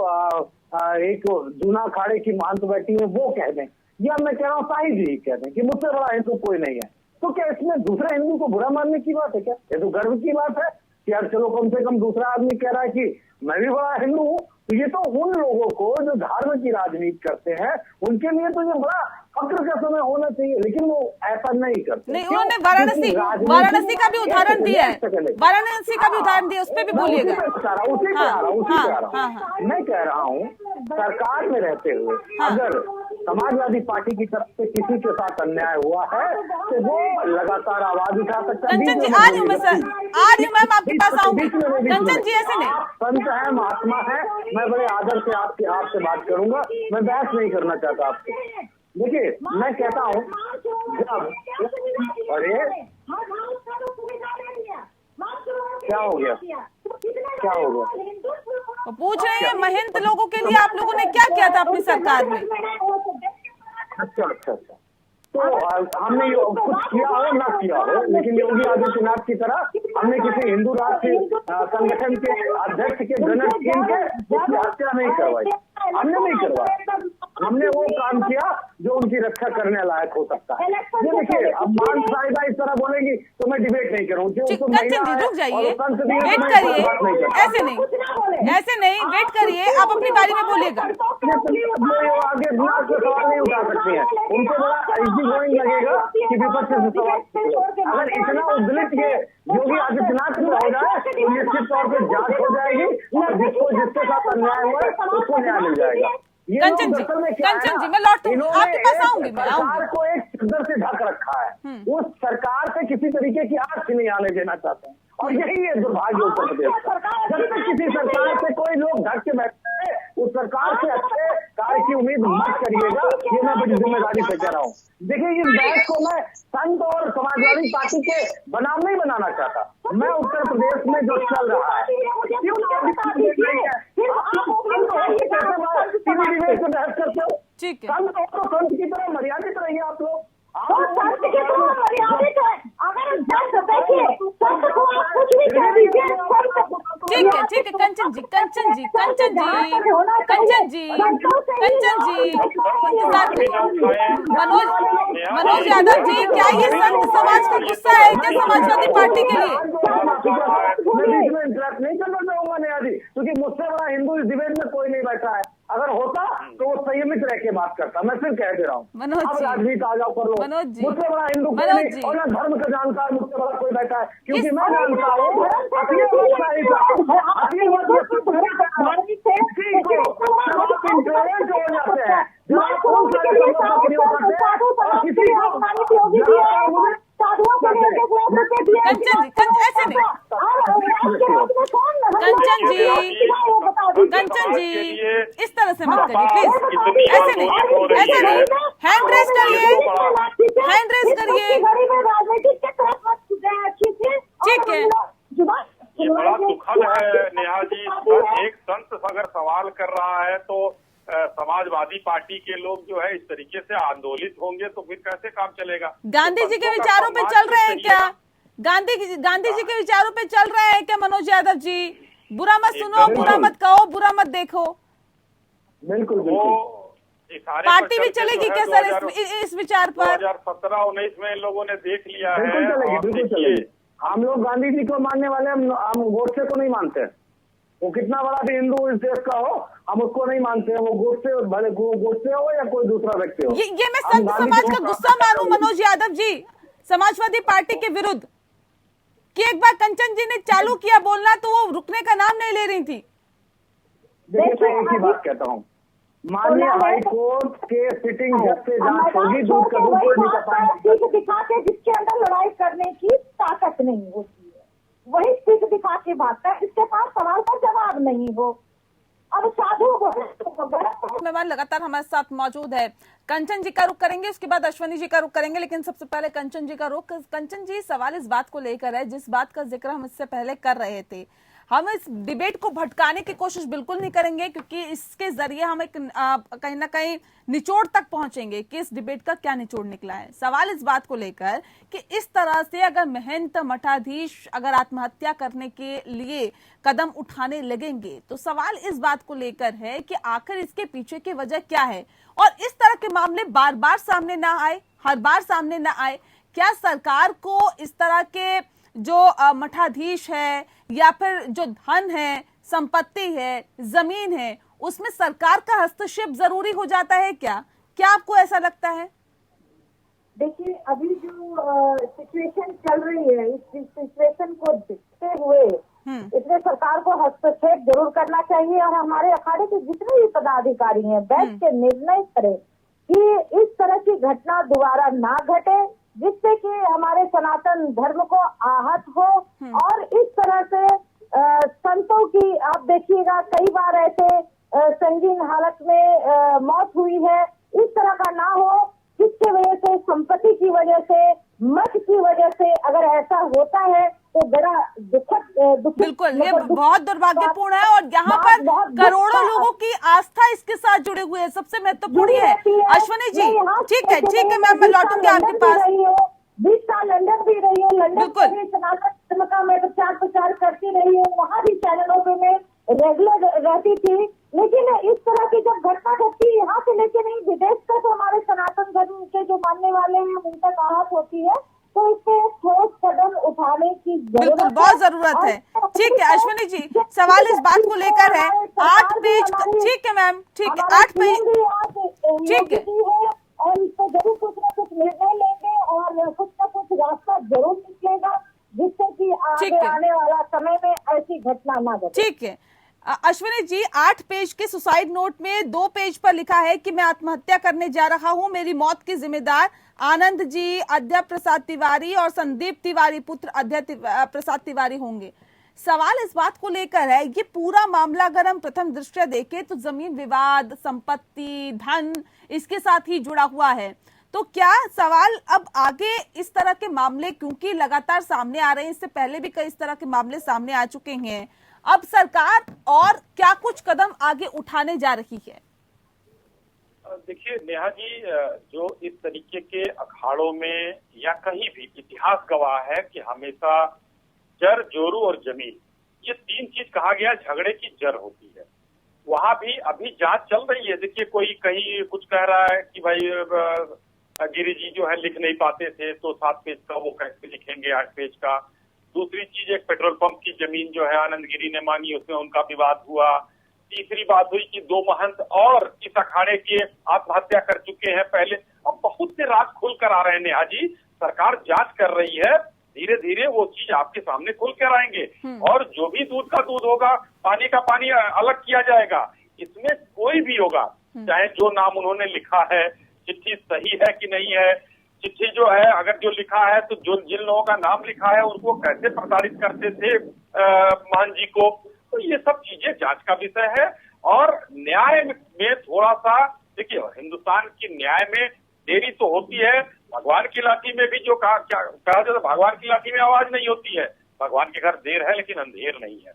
एक जूना अखाड़े की महंत बैठी है वो कह दें, या मैं कह रहा हूँ साहिब जी कह दें कि मुझसे बड़ा हिंदू कोई नहीं है, तो क्या इसमें दूसरे हिंदू को बुरा मानने की बात है? क्या ये तो गर्व की बात है कि यार चलो कम से कम दूसरा आदमी कह रहा है कि मैं भी बड़ा हिंदू हूँ। तो ये तो उन लोगों को जो धर्म की राजनीति करते हैं उनके लिए तो ये बड़ा फक्र का समय होना चाहिए, लेकिन वो ऐसा नहीं करते। नहीं, उन्होंने वाराणसी का भी उदाहरण दिया है, वाराणसी का भी उदाहरण दिया, उस पर भी बोलिएगा। उसी पे आ रहा हूँ। मैं कह रहा हूँ सरकार में रहते हुए अगर समाजवादी पार्टी की तरफ से किसी के साथ अन्याय हुआ है तो वो लगातार आवाज उठा सकता है। कंचन जी आ रही हूँ मैं सर, आ रही हूँ मैम, आपके पास आऊंगी। कंचन जी ऐसे नहीं, संत है, महात्मा है, मैं बड़े आदर से आपसे बात करूंगा, मैं बहस नहीं करना चाहता आपसे। देखिए मैं कहता हूँ अरे क्या हो गया, क्या हो गया? वो पूछ रहे हैं महंत लोगों के लिए आप लोगों ने क्या किया था अपनी सरकार में? अच्छा अच्छा अच्छा, तो हमने कुछ किया हो ना किया हो, लेकिन योगी आदित्यनाथ की तरह हमने किसी हिंदू राष्ट्र संगठन के अध्यक्ष के ग्रेनेड टीम के उसकी हत्या नहीं करवाई, हमने नहीं करवाया। हमने वो काम किया जो उनकी रक्षा करने लायक हो सकता है। ये देखिए अब मान साहिबा इस तरह बोलेंगी तो मैं डिबेट नहीं करूँ। रुक जाइए, वेट करिए, ऐसे नहीं वेट करिए, आप अपनी बारी में बोलिएगा। आगे दिमाग से सवाल नहीं उठा सकती है, उनको बड़ा इजी गोइंग लगेगा कि विपक्ष से सवाल। अगर इतना उद्दलित ये योगी आदित्यनाथ में हो जाए तो निश्चित तौर पर जांच हो जाएगी और जिसके साथ अन्याय हुआ है उसको न्याय मिल जाएगा। कंचन जी मैं लौटूंगी, आपके पास आऊंगी। सरकार को एक चद्दर से ढक रखा है, उस सरकार से किसी तरीके की आंच नहीं आने देना चाहते हैं, और यही है दुर्भाग्य उत्तर प्रदेश का। जब तक किसी सरकार से कोई लोग ढक के बैठते हैं उस सरकार से अच्छे कार्य की उम्मीद मत करिएगा, ये मैं बड़ी जिम्मेदारी से कह रहा हूँ। देखिए इस बहस को मैं संघ और समाजवादी पार्टी के बनाम नहीं बनाना चाहता, मैं उत्तर प्रदेश में जो चल रहा है बहस करते हो, ठीक है, संघ तो संघ की तरह मर्यादित रहिए आप लोग। ठीक है कंचन जी इंतजार करिए। मनोज यादव जी, क्या ये संत समाज का गुस्सा है क्या समाजवादी पार्टी के लिए? मैं इंटरेक्ट नहीं करना चाहूंगा नया जी, क्योंकि मुझसे बड़ा हिंदू इस डिबेट में कोई नहीं बैठा है। अगर होता तो वो संयमित रह के बात करता, मैं फिर कह दे रहा हूँ। अब राजनीति आ जाओ कर लो, मुझसे बड़ा हिंदू कोई नहीं और ना धर्म का जानकार मुझसे बड़ा कोई बैठा है, क्योंकि मैं जानता हूँ कंचन जी इस तरह से मत करिए प्लीज, ऐसे नहीं हैंड रेस करिए, ठीक है। ये बड़ा दुखद है नेहा जी, एक संत अगर सवाल कर रहा है तो समाजवादी पार्टी के लोग जो है इस तरीके से आंदोलित होंगे तो फिर कैसे काम चलेगा? गांधी जी के विचारों पे चल रहे हैं क्या? गांधी जी के विचारों पे चल रहे हैं क्या मनोज यादव जी? बुरा मत सुनो, बुरा मत कहो, बुरा मत देखो। बिल्कुल पार्टी भी चलेगी क्या सर इस विचार पर? 2017-19 में इन लोगों ने देख लिया है। बिल्कुल चलेगी। हम लोग गांधी जी को मानने वाले, हम गोडसे को नहीं मानते। वो कितना बड़ा भी हिंदू इस देश का हो, हम उसको नहीं मानते हैं। वो गोडसे भले गोडसे हो या कोई दूसरा व्यक्ति हो। ये मैं संत समाज का गुस्सा मानूं मनोज यादव जी समाजवादी पार्टी के विरुद्ध कि एक बार कंचन जी ने चालू किया बोलना तो वो रुकने का नाम नहीं ले रही थी। देखिए मैं एक ही बात कहता हूँ, माननीय हाई कोर्ट के सिटिंग जज से जांच होगी, दूध का दूध नहीं कर पाएंगे। दिखा के जिसके अंदर लड़ाई करने की ताकत नहीं होती है, वही स्टिक दिखा के भागता है, जिसके पास सवाल का जवाब नहीं हो। अब साधु मेहमान लगातार हमारे साथ मौजूद है। कंचन जी का रुख करेंगे, उसके बाद अश्वनी जी का रुख करेंगे, लेकिन सबसे पहले कंचन जी का रुख। कंचन जी सवाल इस बात को लेकर है जिस बात का जिक्र हम इससे पहले कर रहे थे। हम इस डिबेट को भटकाने की कोशिश बिल्कुल नहीं करेंगे क्योंकि इसके जरिए हम एक कहीं ना कहीं निचोड़ तक पहुंचेंगे कि इस डिबेट का क्या निचोड़ निकला है। सवाल इस बात को लेकर कि इस तरह से अगर महंत मठाधीश अगर आत्महत्या करने के लिए कदम उठाने लगेंगे तो सवाल इस बात को लेकर है कि आखिर इसके पीछे की वजह क्या है और इस तरह के मामले बार बार सामने ना आए, हर बार सामने ना आए। क्या सरकार को इस तरह के जो मठाधीश है या फिर जो धन है, संपत्ति है, जमीन है, उसमें सरकार का हस्तक्षेप जरूरी हो जाता है क्या? क्या आपको ऐसा लगता है? देखिए अभी जो सिचुएशन चल रही है, इस सिचुएशन को देखते हुए इसमें सरकार को हस्तक्षेप जरूर करना चाहिए और हमारे अखाड़े के जितने भी पदाधिकारी हैं बैठ के निर्णय करें कि इस तरह की घटना दोबारा ना घटे, जिससे कि हमारे सनातन धर्म को आहत हो। और इस तरह से संतों की आप देखिएगा कई बार ऐसे संगीन हालत में मौत हुई है, इस तरह का ना हो, जिसके वजह से संपत्ति की वजह से, मत की वजह से अगर ऐसा होता है तो बड़ा दुखद बिल्कुल, ये बहुत दुर्भाग्यपूर्ण है और यहाँ पर करोड़ों लोगों की आस्था इसके साथ जुड़े हुए हैं, सबसे महत्वपूर्ण है। अश्विनी जी, ठीक है मैम, मैं लौटूंगी आपके पास। 20 साल लंदन भी रही हूँ, लंदन में सनातन धर्म का मैं प्रचार करती रही हूँ, वहाँ भी चैनलों पे मैं रेगुलर रहती थी। लेकिन इस तरह की जब घटना घटती है यहाँ से लेके नहीं, विदेश तक हमारे सनातन धर्म के जो मानने वाले हैं उन तक आहत होती है, तो इस पे ठोस कदम उठाने की बिल्कुल बहुत जरूरत है। ठीक है अश्विनी जी, सवाल इस बात को लेकर है, 8 पेज, ठीक है मैम, ठीक है 8 पेज, ठीक है, और इस पर जरूर कुछ न कुछ निर्णय लेंगे और कुछ न कुछ रास्ता जरूर निकलेगा, जिससे कि आगे आने वाला समय में ऐसी घटना ना घटे। ठीक है अश्विनी जी, 8 पेज के सुसाइड नोट में 2 पेज पर लिखा है कि मैं आत्महत्या करने जा रहा हूं, मेरी मौत की जिम्मेदार आनंद जी, अध्यक्ष प्रसाद तिवारी और संदीप तिवारी पुत्र अध्यक्ष प्रसाद तिवारी होंगे। सवाल इस बात को लेकर है, ये पूरा मामला अगर हम प्रथम दृष्टया देखें तो जमीन विवाद, संपत्ति, धन इसके साथ ही जुड़ा हुआ है। तो क्या सवाल अब आगे इस तरह के मामले क्योंकि लगातार सामने आ रहे हैं, इससे पहले भी कई इस तरह के मामले सामने आ चुके हैं, अब सरकार और क्या कुछ कदम आगे उठाने जा रही है? देखिए नेहा जी, जो इस तरीके के अखाड़ों में या कहीं भी इतिहास गवाह है कि हमेशा जर, जोरू और जमीन, ये 3 चीज कहा गया झगड़े की जड़ होती है। वहां भी अभी जांच चल रही है। देखिए कोई कहीं कुछ कह रहा है कि भाई गिरी जी जो है लिख नहीं पाते थे तो 7 पेज का वो कैसे लिखेंगे 8 पेज का। दूसरी चीज, एक पेट्रोल पंप की जमीन जो है आनंद गिरी ने मांगी, उसमें उनका विवाद हुआ। तीसरी बात हुई कि 2 महंत और इस अखाड़े के आत्महत्या कर चुके हैं पहले। अब बहुत से राज खुल कर आ रहे हैं नेहा जी, सरकार जांच कर रही है, धीरे धीरे वो चीज आपके सामने खुल कर आएंगे और जो भी दूध का दूध होगा, पानी का पानी अलग किया जाएगा। इसमें कोई भी होगा, चाहे जो नाम उन्होंने लिखा है, चिट्ठी सही है कि नहीं है, चिट्ठी जो है अगर जो लिखा है तो जो जिन लोगों का नाम लिखा है उनको कैसे प्रताड़ित करते थे मान जी को, तो ये सब चीजें जांच का विषय है। और न्याय में थोड़ा सा देखिए, हिंदुस्तान की न्याय में देरी तो होती है। भगवान की लाठी में भी जो कहा जाता है, भगवान की लाठी में आवाज नहीं होती है, भगवान के घर देर है लेकिन अंधेर नहीं है।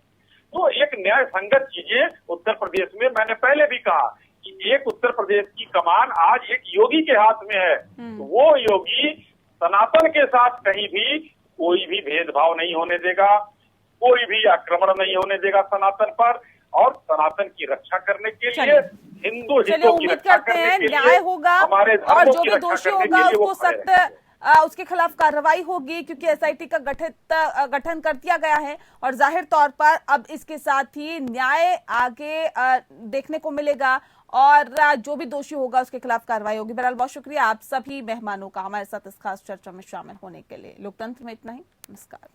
तो एक न्याय संगत चीजें उत्तर प्रदेश में, मैंने पहले भी कहा कि एक उत्तर प्रदेश की कमान आज एक योगी के हाथ में है। तो वो योगी सनातन के साथ कहीं भी कोई भी भेदभाव नहीं होने देगा, कोई भी आक्रमण नहीं होने देगा सनातन पर, और सनातन की रक्षा करने के लिए, हिंदू हितों की रक्षा करने के लिए, न्याय होगा हमारे और जो भी दोषी होगा उसको सख्त उसके खिलाफ कार्रवाई होगी, क्योंकि एसआईटी का गठन कर दिया गया है और जाहिर तौर पर अब इसके साथ ही न्याय आगे देखने को मिलेगा और जो भी दोषी होगा उसके खिलाफ कार्रवाई होगी। बहरहाल बहुत शुक्रिया आप सभी मेहमानों का हमारे साथ इस खास चर्चा में शामिल होने के लिए। लोकतंत्र में इतना ही, नमस्कार।